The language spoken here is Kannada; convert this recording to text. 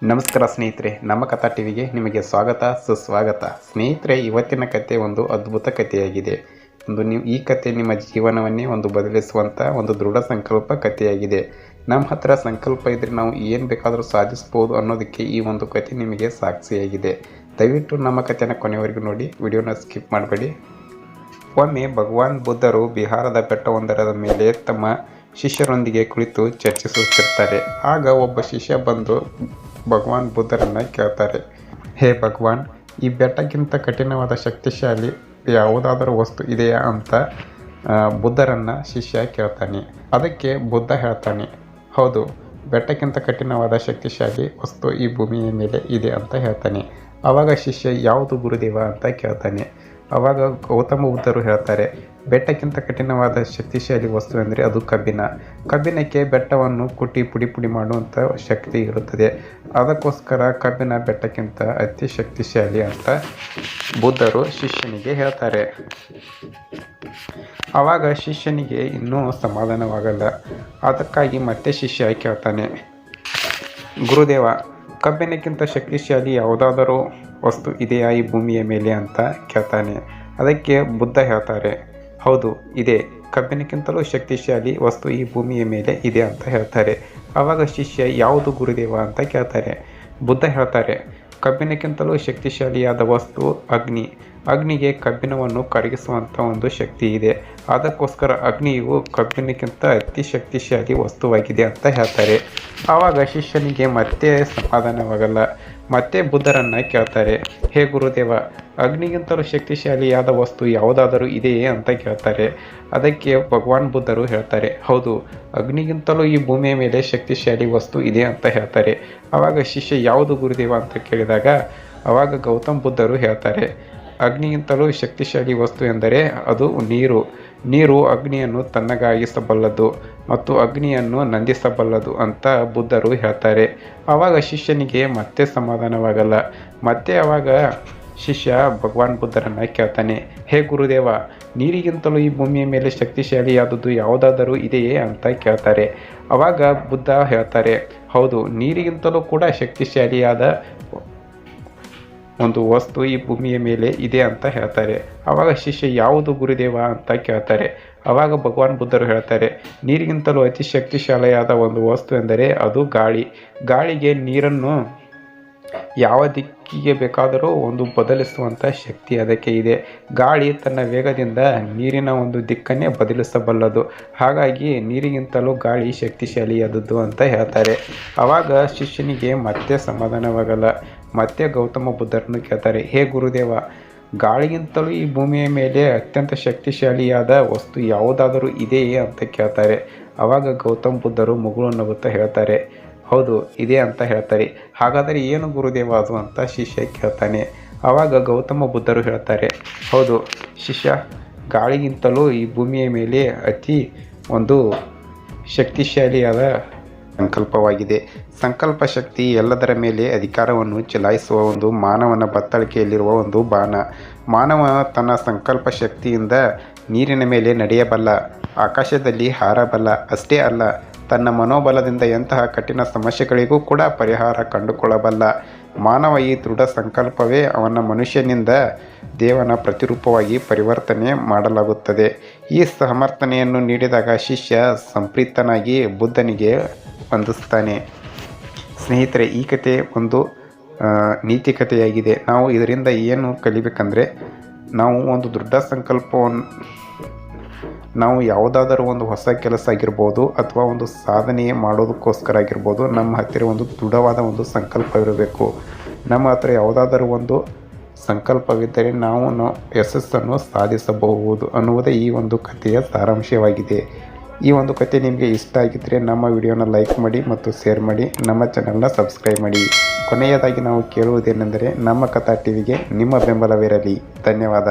ನಮಸ್ಕಾರ ಸ್ನೇಹಿತರೆ, ನಮ್ಮ ಕಥಾ ಟಿವಿಗೆ ನಿಮಗೆ ಸ್ವಾಗತ ಸುಸ್ವಾಗತ. ಸ್ನೇಹಿತರೆ, ಇವತ್ತಿನ ಕತೆ ಒಂದು ಅದ್ಭುತ ಕಥೆಯಾಗಿದೆ. ಈ ಕತೆ ನಿಮ್ಮ ಜೀವನವನ್ನೇ ಬದಲಿಸುವಂಥ ಒಂದು ದೃಢ ಸಂಕಲ್ಪ ಕಥೆಯಾಗಿದೆ. ನಮ್ಮ ಹತ್ರ ಸಂಕಲ್ಪ ಇದ್ದರೆ ನಾವು ಏನು ಬೇಕಾದರೂ ಸಾಧಿಸ್ಬೋದು ಅನ್ನೋದಕ್ಕೆ ಈ ಒಂದು ಕತೆ ನಿಮಗೆ ಸಾಕ್ಷಿಯಾಗಿದೆ. ದಯವಿಟ್ಟು ನಮ್ಮ ಕಥೆನ ಕೊನೆವರೆಗೂ ನೋಡಿ, ವಿಡಿಯೋನ ಸ್ಕಿಪ್ ಮಾಡಬೇಡಿ. ಒಮ್ಮೆ ಭಗವಾನ್ ಬುದ್ಧರು ಬಿಹಾರದ ಬೆಟ್ಟವೊಂದರ ಮೇಲೆ ತಮ್ಮ ಶಿಷ್ಯರೊಂದಿಗೆ ಕುಳಿತು ಚರ್ಚಿಸುತ್ತಿರ್ತಾರೆ. ಆಗ ಒಬ್ಬ ಶಿಷ್ಯ ಬಂದು ಭಗವಾನ್ ಬುದ್ಧರನ್ನು ಕೇಳ್ತಾರೆ, ಹೇ ಭಗವಾನ್, ಈ ಬೆಟ್ಟಕ್ಕಿಂತ ಕಠಿಣವಾದ ಶಕ್ತಿಶಾಲಿ ಯಾವುದಾದರೂ ವಸ್ತು ಇದೆಯಾ ಅಂತ ಬುದ್ಧರನ್ನು ಶಿಷ್ಯ ಕೇಳ್ತಾನೆ. ಅದಕ್ಕೆ ಬುದ್ಧ ಹೇಳ್ತಾನೆ, ಹೌದು, ಬೆಟ್ಟಕ್ಕಿಂತ ಕಠಿಣವಾದ ಶಕ್ತಿಶಾಲಿ ವಸ್ತು ಈ ಭೂಮಿಯ ಮೇಲೆ ಇದೆ ಅಂತ ಹೇಳ್ತಾನೆ. ಆವಾಗ ಶಿಷ್ಯ ಯಾವುದು ಗುರುದೇವ ಅಂತ ಕೇಳ್ತಾನೆ. ಆವಾಗ ಗೌತಮ ಬುದ್ಧರು ಹೇಳ್ತಾರೆ, ಬೆಟ್ಟಕ್ಕಿಂತ ಕಠಿಣವಾದ ಶಕ್ತಿಶಾಲಿ ವಸ್ತು ಅಂದರೆ ಅದು ಕಬ್ಬಿಣಕ್ಕೆ ಬೆಟ್ಟವನ್ನು ಕುಟ್ಟಿ ಪುಡಿ ಮಾಡುವಂಥ ಶಕ್ತಿ ಇರುತ್ತದೆ. ಅದಕ್ಕೋಸ್ಕರ ಕಬ್ಬಿಣ ಬೆಟ್ಟಕ್ಕಿಂತ ಅತಿ ಶಕ್ತಿಶಾಲಿ ಅಂತ ಬುದ್ಧರು ಶಿಷ್ಯನಿಗೆ ಹೇಳ್ತಾರೆ. ಆವಾಗ ಶಿಷ್ಯನಿಗೆ ಇನ್ನೂ ಸಮಾಧಾನವಾಗಲ್ಲ. ಅದಕ್ಕಾಗಿ ಮತ್ತೆ ಶಿಷ್ಯ ಕೇಳ್ತಾನೆ, ಗುರುದೇವ, ಕಬ್ಬಿಣಕ್ಕಿಂತ ಶಕ್ತಿಶಾಲಿ ಯಾವುದಾದರೂ ವಸ್ತು ಇದೆಯಾ ಈ ಭೂಮಿಯ ಮೇಲೆ ಅಂತ ಕೇಳ್ತಾನೆ. ಅದಕ್ಕೆ ಬುದ್ಧ ಹೇಳ್ತಾರೆ, ಹೌದು ಇದೆ, ಕಬ್ಬಿಣಕ್ಕಿಂತಲೂ ಶಕ್ತಿಶಾಲಿ ವಸ್ತು ಈ ಭೂಮಿಯ ಮೇಲೆ ಇದೆ ಅಂತ ಹೇಳ್ತಾರೆ. ಆವಾಗ ಶಿಷ್ಯ ಯಾವುದು ಗುರುದೇವ ಅಂತ ಕೇಳ್ತಾರೆ. ಬುದ್ಧ ಹೇಳ್ತಾರೆ, ಕಬ್ಬಿಣಕ್ಕಿಂತಲೂ ಶಕ್ತಿಶಾಲಿಯಾದ ವಸ್ತು ಅಗ್ನಿಗೆ ಕಬ್ಬಿಣವನ್ನು ಕರಗಿಸುವಂಥ ಒಂದು ಶಕ್ತಿ ಇದೆ. ಅದಕ್ಕೋಸ್ಕರ ಅಗ್ನಿಯು ಕಬ್ಬಿಣಕ್ಕಿಂತ ಅತಿ ಶಕ್ತಿಶಾಲಿ ವಸ್ತುವಾಗಿದೆ ಅಂತ ಹೇಳ್ತಾರೆ. ಆವಾಗ ಶಿಷ್ಯನಿಗೆ ಮತ್ತೆ ಸಮಾಧಾನವಾಗಲ್ಲ. ಮತ್ತೆ ಬುದ್ಧರನ್ನು ಕೇಳ್ತಾರೆ, ಹೇ ಗುರುದೇವ, ಅಗ್ನಿಗಿಂತಲೂ ಶಕ್ತಿಶಾಲಿಯಾದ ವಸ್ತು ಯಾವುದಾದರೂ ಇದೆಯೇ ಅಂತ ಕೇಳ್ತಾರೆ. ಅದಕ್ಕೆ ಭಗವಾನ್ ಬುದ್ಧರು ಹೇಳ್ತಾರೆ, ಹೌದು, ಅಗ್ನಿಗಿಂತಲೂ ಈ ಭೂಮಿಯ ಮೇಲೆ ಶಕ್ತಿಶಾಲಿ ವಸ್ತು ಇದೆ ಅಂತ ಹೇಳ್ತಾರೆ. ಆವಾಗ ಶಿಷ್ಯ ಯಾವುದು ಗುರುದೇವ ಅಂತ ಕೇಳಿದಾಗ ಆವಾಗ ಗೌತಮ್ ಬುದ್ಧರು ಹೇಳ್ತಾರೆ, ಅಗ್ನಿಗಿಂತಲೂ ಶಕ್ತಿಶಾಲಿ ವಸ್ತು ಎಂದರೆ ಅದು ನೀರು ಅಗ್ನಿಯನ್ನು ತಣ್ಣಗಾಗಿಸಬಲ್ಲದು ಮತ್ತು ಅಗ್ನಿಯನ್ನು ನಂದಿಸಬಲ್ಲದು ಅಂತ ಬುದ್ಧರು ಹೇಳ್ತಾರೆ. ಆವಾಗ ಶಿಷ್ಯನಿಗೆ ಮತ್ತೆ ಸಮಾಧಾನವಾಗಲ್ಲ. ಮತ್ತೆ ಆವಾಗ ಶಿಷ್ಯ ಭಗವಾನ್ ಬುದ್ಧರನ್ನು ಕೇಳ್ತಾನೆ, ಹೇ ಗುರುದೇವ, ನೀರಿಗಿಂತಲೂ ಈ ಭೂಮಿಯ ಮೇಲೆ ಶಕ್ತಿಶಾಲಿಯಾದದ್ದು ಯಾವುದಾದರೂ ಇದೆಯೇ ಅಂತ ಕೇಳ್ತಾರೆ. ಆವಾಗ ಬುದ್ಧ ಹೇಳ್ತಾರೆ, ಹೌದು, ನೀರಿಗಿಂತಲೂ ಕೂಡ ಶಕ್ತಿಶಾಲಿಯಾದ ಒಂದು ವಸ್ತು ಈ ಭೂಮಿಯ ಮೇಲೆ ಇದೆ ಅಂತ ಹೇಳ್ತಾರೆ. ಆವಾಗ ಶಿಷ್ಯ ಯಾವುದು ಗುರುದೇವ ಅಂತ ಕೇಳ್ತಾರೆ. ಆವಾಗ ಭಗವಾನ್ ಬುದ್ಧರು ಹೇಳ್ತಾರೆ, ನೀರಿಗಿಂತಲೂ ಅತಿ ಶಕ್ತಿಶಾಲಿಯಾದ ಒಂದು ವಸ್ತು ಎಂದರೆ ಅದು ಗಾಳಿಗೆ ನೀರನ್ನು ಯಾವ ದಿಕ್ಕಿಗೆ ಬೇಕಾದರೂ ಬದಲಿಸುವಂಥ ಶಕ್ತಿ ಅದಕ್ಕೆ ಇದೆ. ಗಾಳಿ ತನ್ನ ವೇಗದಿಂದ ನೀರಿನ ಒಂದು ದಿಕ್ಕನ್ನೇ ಬದಲಿಸಬಲ್ಲದು. ಹಾಗಾಗಿ ನೀರಿಗಿಂತಲೂ ಗಾಳಿ ಶಕ್ತಿಶಾಲಿಯಾದದ್ದು ಅಂತ ಹೇಳ್ತಾರೆ. ಆವಾಗ ಶಿಷ್ಯನಿಗೆ ಮತ್ತೆ ಸಮಾಧಾನವಾಗಲ್ಲ. ಮತ್ತೆ ಗೌತಮ ಬುದ್ಧರನ್ನು ಕೇಳ್ತಾರೆ, ಹೇ ಗುರುದೇವ, ಗಾಳಿಗಿಂತಲೂ ಈ ಭೂಮಿಯ ಮೇಲೆ ಅತ್ಯಂತ ಶಕ್ತಿಶಾಲಿಯಾದ ವಸ್ತು ಯಾವುದಾದರೂ ಇದೆಯೇ ಅಂತ ಕೇಳ್ತಾರೆ. ಆವಾಗ ಗೌತಮ ಬುದ್ಧರು ಮುಗುಳು ನಗುತ್ತಾ ಹೇಳ್ತಾರೆ, ಹೌದು, ಇದೆ ಅಂತ ಹೇಳ್ತಾರೆ. ಹಾಗಾದರೆ ಏನು ಗುರುದೇವ ಅದು ಅಂತ ಶಿಷ್ಯ ಕೇಳ್ತಾನೆ. ಆವಾಗ ಗೌತಮ ಬುದ್ಧರು ಹೇಳ್ತಾರೆ, ಹೌದು ಶಿಷ್ಯ, ಗಾಳಿಗಿಂತಲೂ ಈ ಭೂಮಿಯ ಮೇಲೆ ಅತಿ ಶಕ್ತಿಶಾಲಿಯಾದ ಸಂಕಲ್ಪವಾಗಿದೆ. ಸಂಕಲ್ಪ ಶಕ್ತಿ ಎಲ್ಲದರ ಮೇಲೆ ಅಧಿಕಾರವನ್ನು ಚಲಾಯಿಸುವ ಮಾನವನ ಬತ್ತಳಿಕೆಯಲ್ಲಿರುವ ಬಾಣ. ಮಾನವ ತನ್ನ ಸಂಕಲ್ಪ ಶಕ್ತಿಯಿಂದ ನೀರಿನ ಮೇಲೆ ನಡೆಯಬಲ್ಲ, ಆಕಾಶದಲ್ಲಿ ಹಾರಬಲ್ಲ. ಅಷ್ಟೇ ಅಲ್ಲ, ತನ್ನ ಮನೋಬಲದಿಂದ ಎಂತಹ ಕಠಿಣ ಸಮಸ್ಯೆಗಳಿಗೂ ಕೂಡ ಪರಿಹಾರ ಕಂಡುಕೊಳ್ಳಬಲ್ಲ. ಮಾನವ ಈ ದೃಢ ಸಂಕಲ್ಪವೇ ಅವನ ಮನುಷ್ಯನಿಂದ ದೇವನ ಪ್ರತಿರೂಪವಾಗಿ ಪರಿವರ್ತನೆ ಮಾಡಲಾಗುತ್ತದೆ. ಈ ಸಮರ್ಥನೆಯನ್ನು ನೀಡಿದಾಗ ಶಿಷ್ಯ ಸಂಪ್ರೀತನಾಗಿ ಬುದ್ಧನಿಗೆ ವಂದಿಸ್ತಾನೆ. ಸ್ನೇಹಿತರೆ, ಈ ಕತೆ ನೀತಿ ಕಥೆಯಾಗಿದೆ. ನಾವು ಇದರಿಂದ ಏನು ಕಲಿಬೇಕಂದ್ರೆ, ನಾವು ದೃಢ ಸಂಕಲ್ಪವನ್ನು ನಾವು ಯಾವುದಾದರೂ ಹೊಸ ಕೆಲಸ ಆಗಿರ್ಬೋದು ಅಥವಾ ಸಾಧನೆ ಮಾಡೋದಕ್ಕೋಸ್ಕರ ಆಗಿರ್ಬೋದು, ನಮ್ಮ ಹತ್ತಿರ ದೃಢವಾದ ಸಂಕಲ್ಪ ಇರಬೇಕು. ನಮ್ಮ ಹತ್ರ ಯಾವುದಾದರೂ ಸಂಕಲ್ಪವಿದ್ದರೆ ನಾವು ಯಶಸ್ಸನ್ನು ಸಾಧಿಸಬಹುದು ಅನ್ನುವುದೇ ಈ ಕಥೆಯ ಸಾರಾಂಶವಾಗಿದೆ. ಈ ಕಥೆ ನಿಮಗೆ ಇಷ್ಟ ಆಗಿದ್ದರೆ ನಮ್ಮ ವಿಡಿಯೋನ ಲೈಕ್ ಮಾಡಿ ಮತ್ತು ಶೇರ್ ಮಾಡಿ, ನಮ್ಮ ಚಾನಲ್ನ ಸಬ್ಸ್ಕ್ರೈಬ್ ಮಾಡಿ. ಕೊನೆಯದಾಗಿ ನಾವು ಕೇಳುವುದೇನೆಂದರೆ, ನಮ್ಮ ಕಥಾ ಟಿವಿಗೆ ನಿಮ್ಮ ಬೆಂಬಲವಿರಲಿ. ಧನ್ಯವಾದ.